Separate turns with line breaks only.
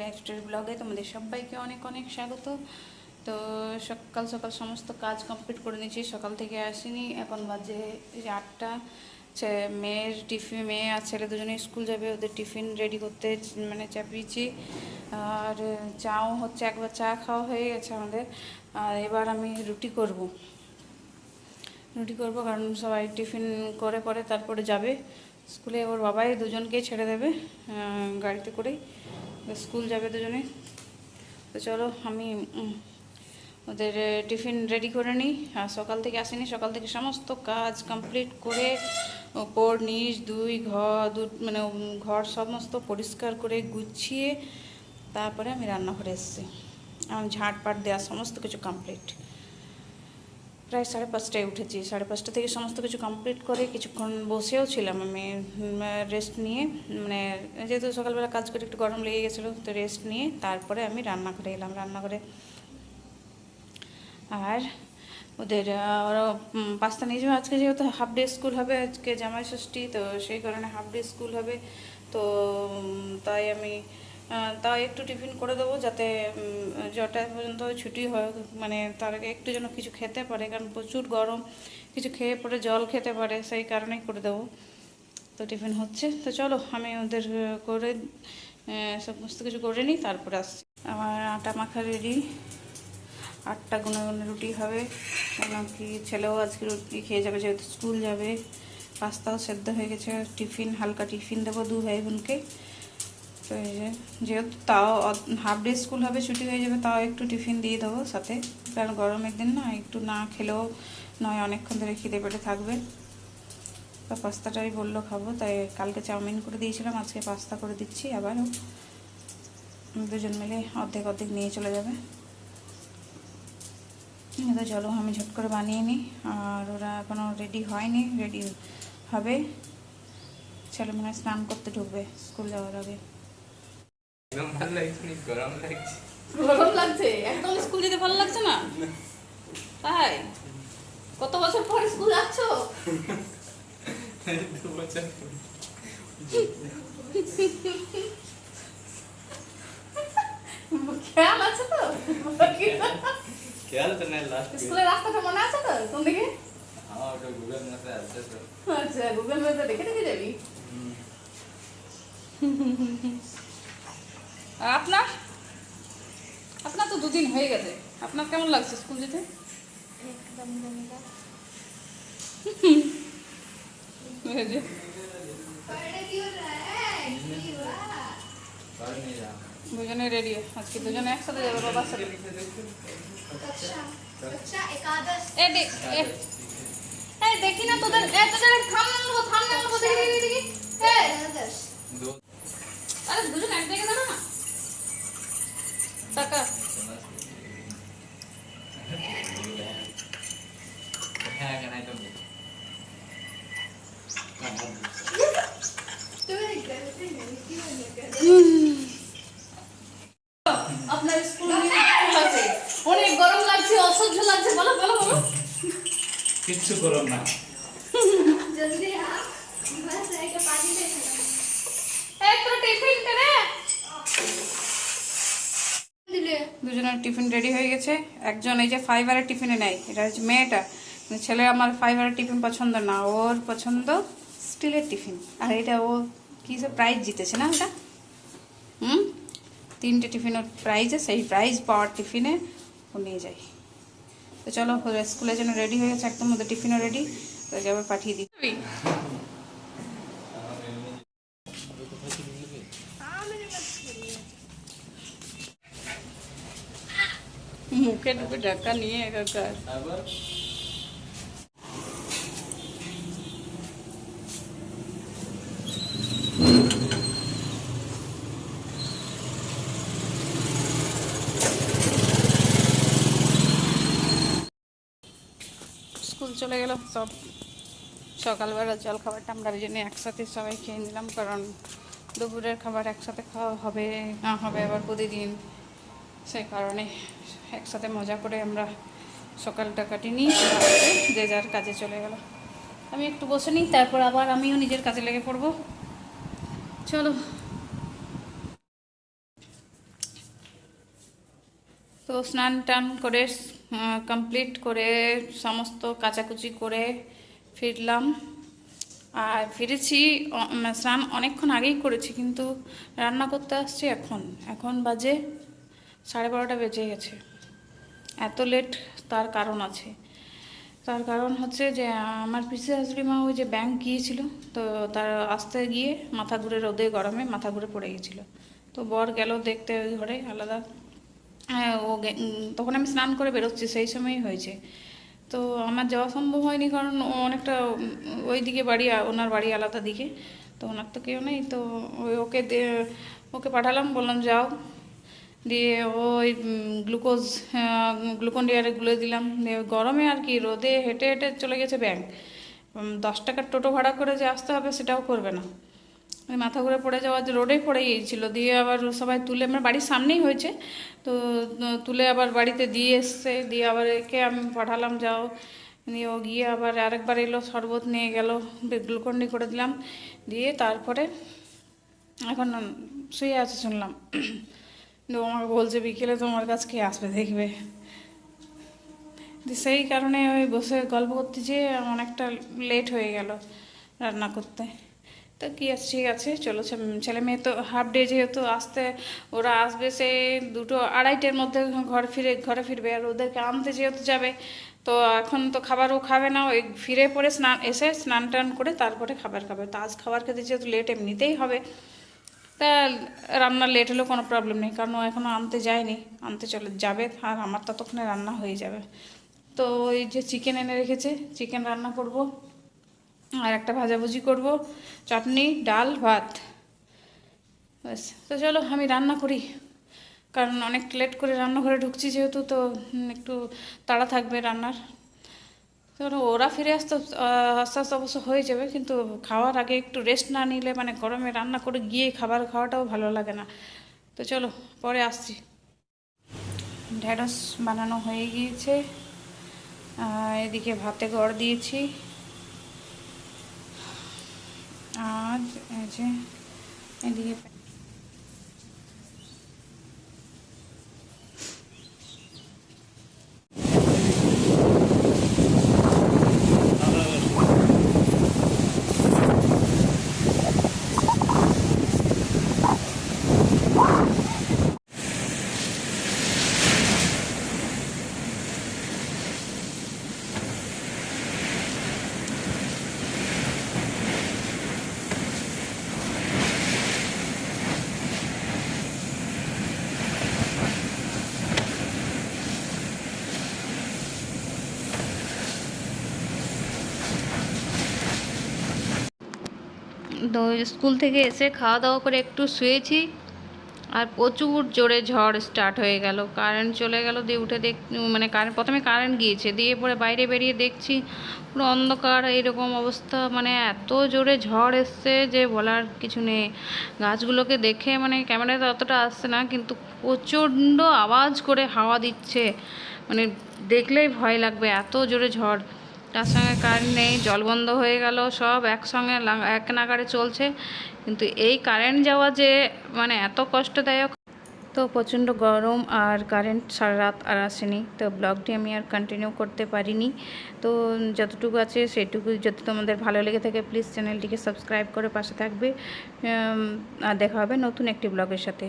Lifestyle ব্লগে তোমাদের সবাইকে অনেক অনেক স্বাগত। তো সকাল সকাল সমস্ত কাজ কমপ্লিট করে নিয়েছি, সকাল থেকে আসিনি, এখন বাজে 8টা। মেয়ে আর ছেলে দুজনেই স্কুল যাবে, ওদের টিফিন রেডি করতে মানে চাপিয়েছি। আর চাও হচ্ছে, একবার চা খাওয়া হয়ে গেছে আমাদের। আর এবার আমি রুটি করব কারণ সবাই টিফিন করে পরে তারপরে যাবে স্কুলে। ওর বাবাই দুজনকেই ছেড়ে দেবে গাড়িতে করেই, স্কুল যাবে দুজনে। তো চলো আমি ওদের টিফিন রেডি করে নিই। আর সকাল থেকে আসিনি, সকাল থেকে সমস্ত কাজ কমপ্লিট করে ওপর নিচ মানে ঘর সমস্ত পরিষ্কার করে গুছিয়ে তারপরে আমি রান্নাঘরে এসেছি। আমার ঝাঁটপাট দেওয়া সমস্ত কিছু কমপ্লিট। প্রায় 5:30টায় উঠেছি, 5:30 থেকে সমস্ত কিছু কমপ্লিট করে কিছুক্ষণ বসেও ছিলাম আমি রেস্ট নিয়ে। মানে যেহেতু সকালবেলা কাজ করে একটু গরম লেগে গেছিলো, তো রেস্ট নিয়ে তারপরে আমি রান্নাঘরে এলাম। রান্নাঘরে আর ওদের ওরা পাস্তা নিয়ে যাবে আজকে, যেহেতু হাফ ডে স্কুল হবে, আজকে জামাই ষষ্ঠী, তো সেই কারণে হাফ ডে স্কুল হবে। তো তাই একটু টিফিন করে দেবো, যাতে যটা পর্যন্ত ছুটি হয়, মানে তার আগে একটু যেন কিছু খেতে পারে, কারণ প্রচুর গরম, কিছু খেয়ে পরে জল খেতে পারে, সেই কারণেই করে দেবো। তো টিফিন হচ্ছে, তো চলো আমি ওদের করে সমস্ত কিছু করে নিই, তারপরে আসছি। আমার আটা মাখা রেডি, 8টা গুনে গুনে রুটি হবে, কেন কি ছেলেও আজকে রুটি খেয়ে যাবে, যেহেতু স্কুল যাবে। পাস্তাও সেদ্ধ হয়ে গেছে, হালকা টিফিন দেবো 2 ভাই বোনকে। তো এই যেহেতু তাও হাফ ডে স্কুল হবে, ছুটি হয়ে যাবে, তাও একটু টিফিন দিয়ে দেবো সাথে, কারণ গরমের দিন না, একটু না খেলেও নয়, অনেকক্ষণ ধরে খিদে পেটে থাকবে। তো পাস্তাটাই বললো খাবো, তাই কালকে চাউমিন করে দিয়েছিলাম, আজকে পাস্তা করে দিচ্ছি। আবারও দুজন মিলে অর্ধেক অর্ধেক নিয়ে চলে যাবে। তো চলো আমি ঝট করে বানিয়ে নিই। আর ওরা এখনও রেডি হয়নি, রেডি হবে। ছেলে মনে হয় স্নান করতে ঢুকবে স্কুল যাওয়ার আগে। গরম লাগছে একদম, স্কুল যেতে ভালো লাগছে না? তাই কত বছর পর স্কুল যাচ্ছ? খেয়াল আছে তো?
খেয়াল তো নাই, লাস্ট
স্কুলের রাস্তাটা মনে আছে তো কোন দিকে?
হ্যাঁ, ওটা গুগল ম্যাপে আছে তো।
আচ্ছা, গুগল ম্যাপে দেখে দেখে যাবি। আর আপনার আপনার তো 2 দিন হয়ে গেছে, আপনার কেমন লাগছে স্কুল যেতে?
একদম গঙ্গা।
দুজনে রেডি, আজকে দুজনে একসাথে যাবে বাবার সাথে। দেখি না তোদের থাম না দেখি। আরে দুজন এক জায়গায় যাবে না টাকা।
হ্যাঁ, কেন তো
আপনার স্কুল আছে, অনেক গরম লাগছে, অসহ্য লাগছে, বলো বলো বলো।
কিচ্ছু করো না,
जल्दी आ बस एक पानी ले
টিফিন করে
दिले
দুজনের টিফিন রেডি হয়ে গেছে। একজন এই যে ফাইবারের টিফিনে নেয়, এটা হচ্ছে মেয়েটা। ছেলে আমার ফাইবারের টিফিন পছন্দ না, ওর পছন্দ স্টিলের টিফিন। আর এটা ও কি সব প্রাইজ জিতেছে না ওটা, 3টে টিফিন ওর প্রাইজে, সেই প্রাইজ পাওয়ার টিফিনে ও নিয়ে যায়। তো চলো স্কুলের জন্য রেডি হয়ে গেছে একদম, ওদের টিফিনও রেডি, তোকে আবার পাঠিয়ে দিই। মুখে ঢুকে ঢাকা নিয়ে একাকার।
আবার
স্কুল চলে গেল সব। সকালবেলা জল খাবারটা আমরা ওই জন্য একসাথে সবাই খেয়ে নিলাম, কারণ দুপুরের খাবার একসাথে খাওয়া হবে না হবে আবার প্রতিদিন, সেই কারণে একসাথে মজা করে আমরা সকালটা কাটিয়ে নিই, যে যার কাজে চলে গেল। আমি একটু বসে নিই, তারপর আবার আমিও নিজের কাজে লেগে পড়বো। চলো তো স্নান টান করে কমপ্লিট করে সমস্ত কাচাকুচি করে ফিরলাম। আর ফিরেছি স্নান অনেকক্ষণ আগেই করেছি, কিন্তু রান্না করতে আসছি এখন বাজে 12:30 বেজে গেছে। এত লেট তার কারণ আছে। তার কারণ হচ্ছে যে আমার পিসি শাশুড়ি মা ওই যে ব্যাংক গিয়েছিল, তো তার আসতে গিয়ে মাথা ঘুরে, রোদে গরমে মাথা ঘুরে পড়ে গেছিলো। তো বর গেল দেখতে ওই ঘরে আলাদা। হ্যাঁ, তখন আমি স্নান করে বেরোচ্ছি, সেই সময়ই হয়েছে। তো আমার যাওয়া সম্ভব হয়নি, কারণ ও অনেকটা ওই দিকে বাড়ি, ওনার বাড়ি আলাদা দিকে, তো ওনার তো কেউ নেই। তো ওকে পাঠালাম, বললাম যাও, দিয়ে ওই গ্লুকন ডি আরে গুলে দিলাম। দিয়ে গরমে আর কি, রোদে হেঁটে হেঁটে চলে গেছে ব্যাংক। 10 টাকার টোটো ভাড়া করে যে আসতে হবে সেটাও করবে না। ওই মাথা ঘুরে পড়ে যাওয়া, যে রোডেই পড়ে গিয়েছিল। দিয়ে আবার সবাই তুলে, আমার বাড়ির সামনেই হয়েছে, তো তুলে আবার বাড়িতে দিয়ে এসছে। দিয়ে আবার একে আমি পাঠালাম যাও, দিয়ে ও গিয়ে আবার আরেকবার এলো, শরবত নিয়ে গেল, গ্লুকন ডি করে দিলাম। দিয়ে তারপরে এখন শুয়ে আছে শুনলাম। তো আমাকে বলছে বিকেলে তোমার কাছে কে আসবে দেখবে। সেই কারণে ওই বসে গল্প করতে যেয়ে অনেকটা লেট হয়ে গেল রান্না করতে। তো কী আছে, ঠিক আছে, চলো। ছেলে মেয়ে তো হাফ ডে যেহেতু, ওরা আসবে সে 2-2:30-র মধ্যে ঘরে ফিরবে। আর ওদেরকে আনতে যেহেতু যাবে, তো এখন তো খাবারও খাবে না, ওই ফিরে পরে স্নান টান করে তারপরে খাবার খাবে। তো আজ খাবার খেতে যেহেতু লেট এমনিতেই হবে, তা রান্না লেট হলেও কোনো প্রবলেম নেই, কারণ ও এখনও আনতে যায়নি, আনতে চলে যাবে, আর আমার ততক্ষণে রান্না হয়ে যাবে। তো ওই যে চিকেন এনে রেখেছে, চিকেন রান্না করব, আর একটা ভাজাভুজি করব, চাটনি, ডাল, ভাত, ব্যাস। তো চলো আমি রান্না করি, কারণ অনেক লেট করে রান্নাঘরে ঢুকছি যেহেতু, তো একটু তাড়া থাকবে রান্নার। তো ওরা ফিরে আস্তে আস্তে অবশ্য হয়ে যাবে, কিন্তু খাওয়ার আগে একটু রেস্ট না নিলে, মানে গরমে রান্না করে গিয়ে খাবার খাওয়াটাও ভালো লাগে না। তো চলো পরে আসছি। ঢ্যাঁড়স বানানো হয়ে গিয়েছে, এদিকে ভাতে গড় দিয়েছি, আর এই যে এদিকে তো স্কুল থেকে এসে খাওয়া দাওয়া করে একটু শুয়েছি, আর প্রচুর জোরে ঝড় স্টার্ট হয়ে গেল। কারেন্ট চলে গেল, দিয়ে উঠে মানে প্রথমে কারেন্ট গিয়েছে, দিয়ে পরে বাইরে বেরিয়ে দেখছি পুরো অন্ধকার, এইরকম অবস্থা। মানে এত জোরে ঝড় এসছে যে বলার কিছু নেই। গাছগুলোকে দেখে, মানে ক্যামেরাতে অতটা আসছে না, কিন্তু প্রচণ্ড আওয়াজ করে হাওয়া দিচ্ছে, মানে দেখলেই ভয় লাগবে, এত জোরে ঝড়। তার সঙ্গে কারেন্ট নেই, জল বন্ধ হয়ে গেল, সব একসঙ্গে এক নাগাড়ে চলছে। কিন্তু এই কারেন্ট যাওয়া যে মানে এত কষ্টদায়ক। তো প্রচণ্ড গরম, আর কারেন্ট সারা রাত আর আসেনি। তো ব্লগটি আমি আর কন্টিনিউ করতে পারিনি। তো যতটুকু আছে সেটুকু, যদি তোমাদের ভালো লেগে থাকে প্লিজ চ্যানেলটিকে সাবস্ক্রাইব করে পাশে থাকবে। আর দেখা হবে নতুন একটি ব্লগের সাথে।